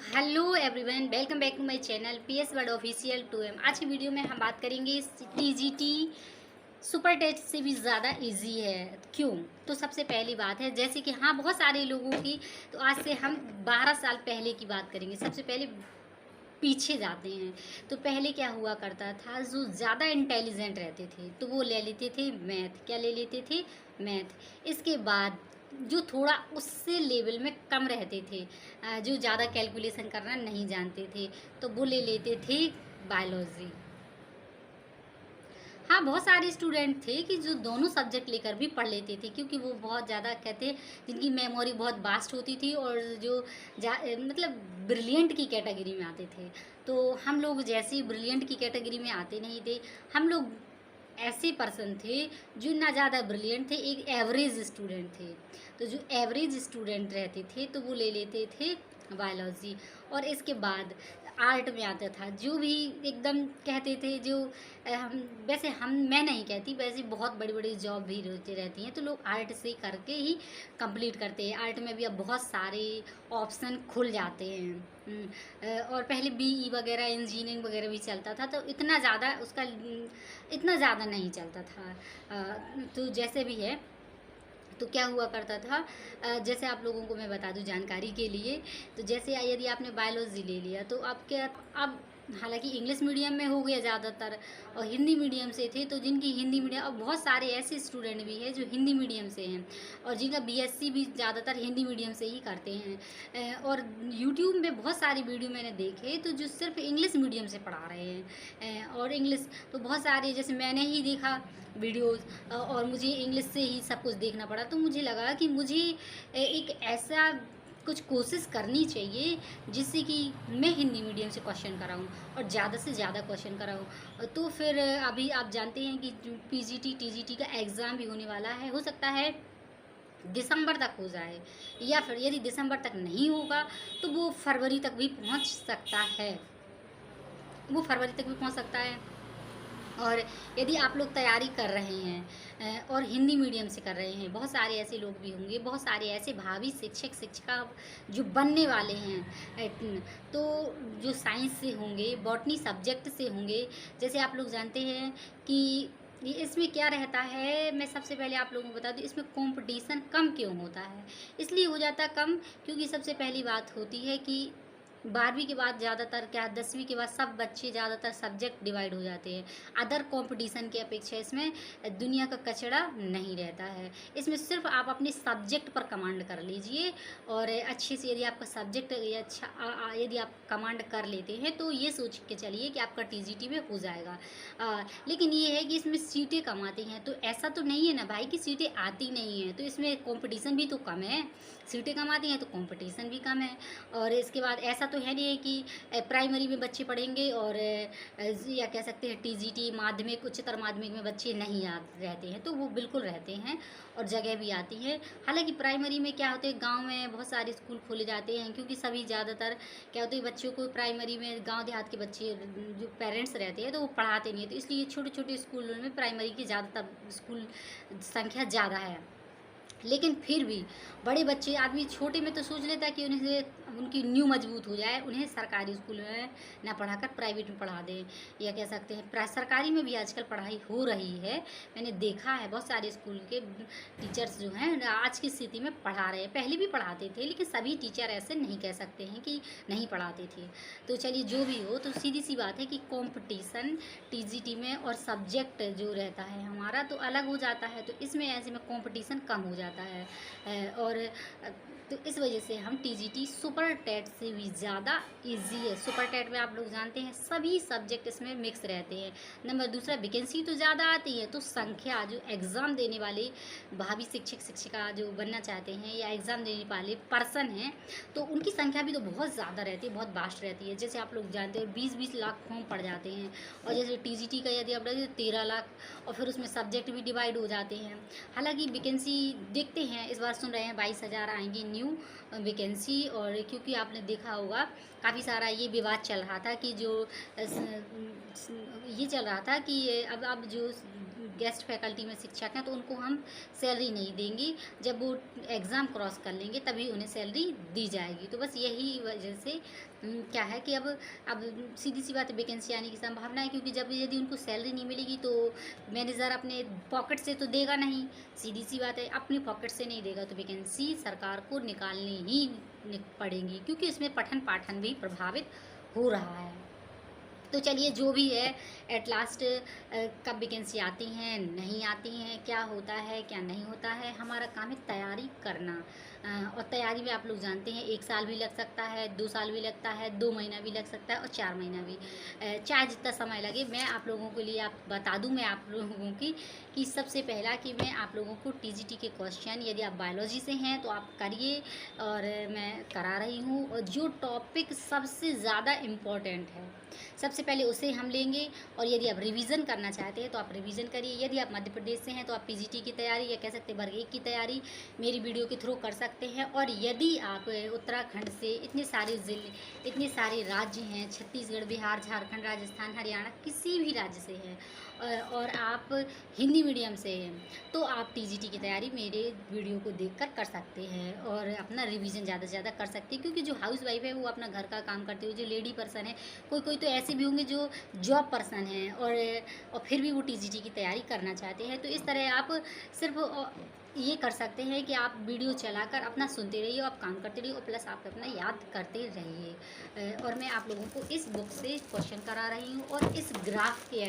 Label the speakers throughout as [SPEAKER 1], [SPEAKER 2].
[SPEAKER 1] Hello everyone, welcome back to my channel PS word official 2M। आज की video में हम बात करेंगे टीजीटी सुपर टेस्ट से भी ज़्यादा इजी है। क्यों? तो सबसे पहली बात है, जैसे कि हाँ, बहुत सारे लोगों की, तो आज से हम 12 साल पहले की बात करेंगे। सबसे पहले पीछे जाते हैं तो पहले क्या हुआ करता था, जो ज़्यादा इंटेलिजेंट रहते थे तो वो ले लेते थे मैथ। क्या ले लेते थे? मैथ। इसके बाद जो थोड़ा उससे लेवल में कम रहते थे, जो ज़्यादा कैलकुलेशन करना नहीं जानते थे, तो वो ले लेते थे बायोलॉजी। हाँ, बहुत सारे स्टूडेंट थे कि जो दोनों सब्जेक्ट लेकर भी पढ़ लेते थे, क्योंकि वो बहुत ज़्यादा कहते, जिनकी मेमोरी बहुत वास्ट होती थी और जो मतलब ब्रिलियंट की कैटेगरी में आते थे। तो हम लोग जैसे ब्रिलियंट की कैटेगरी में आते नहीं थे, हम लोग ऐसे पर्सन थे जो ना ज़्यादा ब्रिलियंट थे, एक एवरेज स्टूडेंट थे। तो जो एवरेज स्टूडेंट रहते थे तो वो ले लेते थे बायोलॉजी। और इसके बाद आर्ट में आता था, जो भी एकदम कहते थे, जो हम वैसे हम मैं नहीं कहती, वैसे बहुत बड़ी बड़ी जॉब भी होती रहती हैं, तो लोग आर्ट से करके ही कंप्लीट करते हैं। आर्ट में भी अब बहुत सारे ऑप्शन खुल जाते हैं। और पहले बीई वगैरह, इंजीनियरिंग वगैरह भी चलता था, तो इतना ज़्यादा उसका इतना ज़्यादा नहीं चलता था। तो जैसे भी है, तो क्या हुआ करता था, जैसे आप लोगों को मैं बता दूं जानकारी के लिए, तो जैसे यदि आपने बायोलॉजी ले लिया तो आपके अब हालांकि इंग्लिश मीडियम में हो गया ज़्यादातर, और हिंदी मीडियम से थे, तो जिनकी हिंदी मीडियम, अब बहुत सारे ऐसे स्टूडेंट भी हैं जो हिंदी मीडियम से हैं, और जिनका बीएससी भी ज़्यादातर हिंदी मीडियम से ही करते हैं। और यूट्यूब में बहुत सारी वीडियो मैंने देखे तो जो सिर्फ इंग्लिश मीडियम से पढ़ा रहे हैं। और इंग्लिश तो बहुत सारे, जैसे मैंने ही देखा वीडियोस, और मुझे इंग्लिश से ही सब कुछ देखना पड़ा, तो मुझे लगा कि मुझे एक ऐसा कुछ कोशिश करनी चाहिए जिससे कि मैं हिंदी मीडियम से क्वेश्चन कराऊं और ज़्यादा से ज़्यादा क्वेश्चन कराऊं। तो फिर अभी आप जानते हैं कि पीजीटी टीजीटी का एग्ज़ाम भी होने वाला है, हो सकता है दिसंबर तक हो जाए, या फिर यदि दिसंबर तक नहीं होगा तो वो फरवरी तक भी पहुंच सकता है। वो फरवरी तक भी पहुंच सकता है। और यदि आप लोग तैयारी कर रहे हैं और हिंदी मीडियम से कर रहे हैं, बहुत सारे ऐसे लोग भी होंगे, बहुत सारे ऐसे भावी शिक्षक शिक्षिका जो बनने वाले हैं, तो जो साइंस से होंगे, बॉटनी सब्जेक्ट से होंगे। जैसे आप लोग जानते हैं कि ये इसमें क्या रहता है, मैं सबसे पहले आप लोगों को बता दूं, इसमें कंपटीशन कम क्यों होता है। इसलिए हो जाता है कम, क्योंकि सबसे पहली बात होती है कि 12वीं के बाद ज़्यादातर, क्या 10वीं के बाद सब बच्चे ज़्यादातर सब्जेक्ट डिवाइड हो जाते हैं। अदर कंपटीशन की अपेक्षा इसमें दुनिया का कचरा नहीं रहता है। इसमें सिर्फ आप अपने सब्जेक्ट पर कमांड कर लीजिए, और अच्छे से यदि आपका सब्जेक्ट यदि आप कमांड कर लेते हैं तो ये सोच के चलिए कि आपका टीजीटी में हो जाएगा। लेकिन ये है कि इसमें सीटें कम आती हैं, तो ऐसा तो नहीं है ना भाई कि सीटें आती नहीं हैं, तो इसमें कंपटीशन भी तो कम है। सीटें कम आती हैं तो कंपटीशन भी कम है। और इसके बाद ऐसा तो है नहीं है कि प्राइमरी में बच्चे पढ़ेंगे और या कह सकते हैं टीजीटी माध्यमिक उच्चतर माध्यमिक में बच्चे नहीं रहते हैं, तो वो बिल्कुल रहते हैं और जगह भी आती है। हालांकि प्राइमरी में क्या होते हैं, गांव में बहुत सारे स्कूल खोले जाते हैं, क्योंकि सभी ज़्यादातर क्या होते हैं, बच्चों को प्राइमरी में गाँव देहात के बच्चे जो पेरेंट्स रहते हैं तो वो पढ़ाते नहीं है, तो इसलिए छोटे छोटे स्कूलों में प्राइमरी की ज़्यादातर स्कूल संख्या ज़्यादा है। लेकिन फिर भी बड़े बच्चे, आदमी छोटे में तो सोच लेता है कि उन्हें उनकी न्यू मजबूत हो जाए, उन्हें सरकारी स्कूल में ना पढ़ाकर प्राइवेट में पढ़ा दें, या कह सकते हैं सरकारी में भी आजकल पढ़ाई हो रही है। मैंने देखा है बहुत सारे स्कूल के टीचर्स जो हैं आज की स्थिति में पढ़ा रहे हैं, पहले भी पढ़ाते थे, लेकिन सभी टीचर ऐसे नहीं कह सकते हैं कि नहीं पढ़ाते थे। तो चलिए, जो भी हो, तो सीधी सी बात है कि कॉम्पिटिशन टीजीटी में और सब्जेक्ट जो रहता है हमारा तो अलग हो जाता है, तो इसमें ऐसे में कॉम्पिटिशन कम हो जाता है। और तो इस वजह से हम टीजीटी सुपर टेट से भी ज़्यादा इजी है। सुपर टेट में आप लोग जानते हैं सभी सब्जेक्ट इसमें मिक्स रहते हैं। नंबर दूसरा, वैकेंसी तो ज़्यादा आती है, तो संख्या जो एग्ज़ाम देने वाले भावी शिक्षक शिक्षिका जो बनना चाहते हैं या एग्ज़ाम देने वाले पर्सन हैं, तो उनकी संख्या भी तो बहुत ज़्यादा रहती है, बहुत वास्ट रहती है। जैसे आप लोग जानते हैं 20-20 लाख फॉर्म पड़ जाते हैं, और जैसे टीजीटी का यदि आप रखें तो 13 लाख, और फिर उसमें सब्जेक्ट भी डिवाइड हो जाते हैं। हालांकि वैकेंसी देखते हैं, इस बार सुन रहे हैं 22,000 आएंगी न्यू वैकेंसी। और क्योंकि आपने देखा होगा काफ़ी सारा ये विवाद चल रहा था कि जो ये चल रहा था कि अब जो गेस्ट फैकल्टी में शिक्षक हैं तो उनको हम सैलरी नहीं देंगे, जब वो एग्ज़ाम क्रॉस कर लेंगे तभी उन्हें सैलरी दी जाएगी। तो बस यही वजह से क्या है कि अब सीधी सी बात है, वैकेंसी आने की संभावना है, क्योंकि जब यदि उनको सैलरी नहीं मिलेगी तो मैनेजर अपने पॉकेट से तो देगा नहीं, सीधी सी बात है, अपनी पॉकेट से नहीं देगा तो वैकेंसी सरकार को निकालनी ही पड़ेंगी, क्योंकि इसमें पठन पाठन भी प्रभावित हो रहा है। तो चलिए जो भी है, एट लास्ट कब वैकेंसी आती हैं नहीं आती हैं, क्या होता है क्या नहीं होता है, हमारा काम है तैयारी करना। और तैयारी में आप लोग जानते हैं 1 साल भी लग सकता है, 2 साल भी लगता है, 2 महीना भी लग सकता है और 4 महीना भी, चाहे जितना समय लगे। मैं आप लोगों के लिए आप बता दूं, मैं आप लोगों की कि सबसे पहला कि मैं आप लोगों को टीजीटी के क्वेश्चन, यदि आप बायोलॉजी से हैं तो आप करिए, और मैं करा रही हूँ। और जो टॉपिक सबसे ज़्यादा इम्पोर्टेंट है सबसे पहले उसे हम लेंगे, और यदि आप रिवीजन करना चाहते हैं तो आप रिवीजन करिए। यदि आप मध्य प्रदेश से हैं तो आप पीजीटी की तैयारी या कह सकते हैं वर्ग 1 की तैयारी मेरी वीडियो के थ्रू कर सकते हैं। और यदि आप उत्तराखंड से, इतने सारे ज़िले, इतने सारे राज्य हैं, छत्तीसगढ़, बिहार, झारखंड, राजस्थान, हरियाणा, किसी भी राज्य से हैं और आप हिंदी मीडियम से हैं तो आप टीजीटी की तैयारी मेरे वीडियो को देखकर कर सकते हैं और अपना रिवीजन ज़्यादा से ज़्यादा कर सकते हैं। क्योंकि जो हाउस वाइफ है वो अपना घर का काम करते हुए, जो लेडी पर्सन है, कोई तो ऐसे भी होंगे जो जॉब पर्सन हैं और फिर भी वो टीजीटी की तैयारी करना चाहते हैं। तो इस तरह आप सिर्फ ये कर सकते हैं कि आप वीडियो चलाकर अपना सुनते रहिए, आप काम करते रहिए और प्लस आप अपना याद करते रहिए। और मैं आप लोगों को इस बुक से क्वेश्चन करा रही हूँ और इस ग्राफ के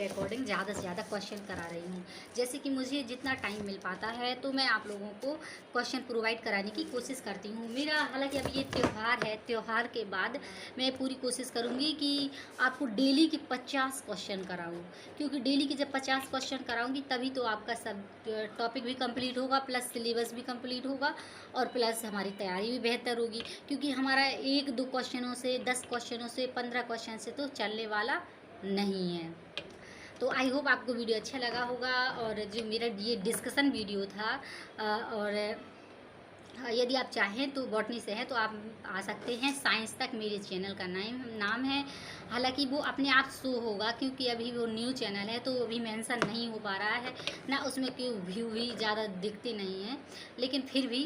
[SPEAKER 1] अकॉर्डिंग ज़्यादा से ज़्यादा क्वेश्चन करा रही हूँ। जैसे कि मुझे जितना टाइम मिल पाता है तो मैं आप लोगों को क्वेश्चन प्रोवाइड कराने की कोशिश करती हूँ। मेरा हालांकि अब ये त्यौहार है, त्यौहार के बाद मैं पूरी कोशिश करूँगी कि आपको डेली के 50 क्वेश्चन कराऊँ, क्योंकि डेली के जब 50 क्वेश्चन कराऊँगी तभी तो आपका सब टॉपिक भी कंप्लीट होगा, प्लस सिलेबस भी कंप्लीट होगा और प्लस हमारी तैयारी भी बेहतर होगी। क्योंकि हमारा 1-2 क्वेश्चनों से, 10 क्वेश्चनों से, 15 क्वेश्चन से तो चलने वाला नहीं है। तो आई होप आपको वीडियो अच्छा लगा होगा। और जो मेरा ये डिस्कशन वीडियो था और यदि आप चाहें तो बॉटनी से है तो आप आ सकते हैं। साइंस तक मेरे चैनल का नाम है। हालांकि वो अपने आप शो होगा, क्योंकि अभी वो न्यू चैनल है तो अभी मेंशन नहीं हो पा रहा है ना, उसमें कोई व्यू भी ज़्यादा दिखते नहीं हैं। लेकिन फिर भी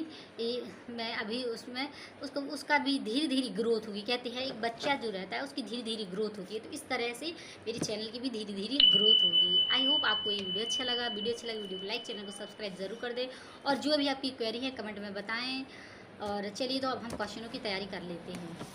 [SPEAKER 1] मैं अभी उसमें उसका भी धीरे धीरे ग्रोथ होगी। कहते हैं एक बच्चा जो रहता है उसकी धीरे धीरे ग्रोथ होती है, तो इस तरह से मेरे चैनल की भी धीरे धीरे ग्रोथ होगी। आई होप आपको ये वीडियो अच्छा लगा। वीडियो को लाइक, चैनल को सब्सक्राइब ज़रूर कर दें और जो भी आपकी क्वेरी है कमेंट में बताएं। और चलिए तो अब हम क्वेश्चनों की तैयारी कर लेते हैं।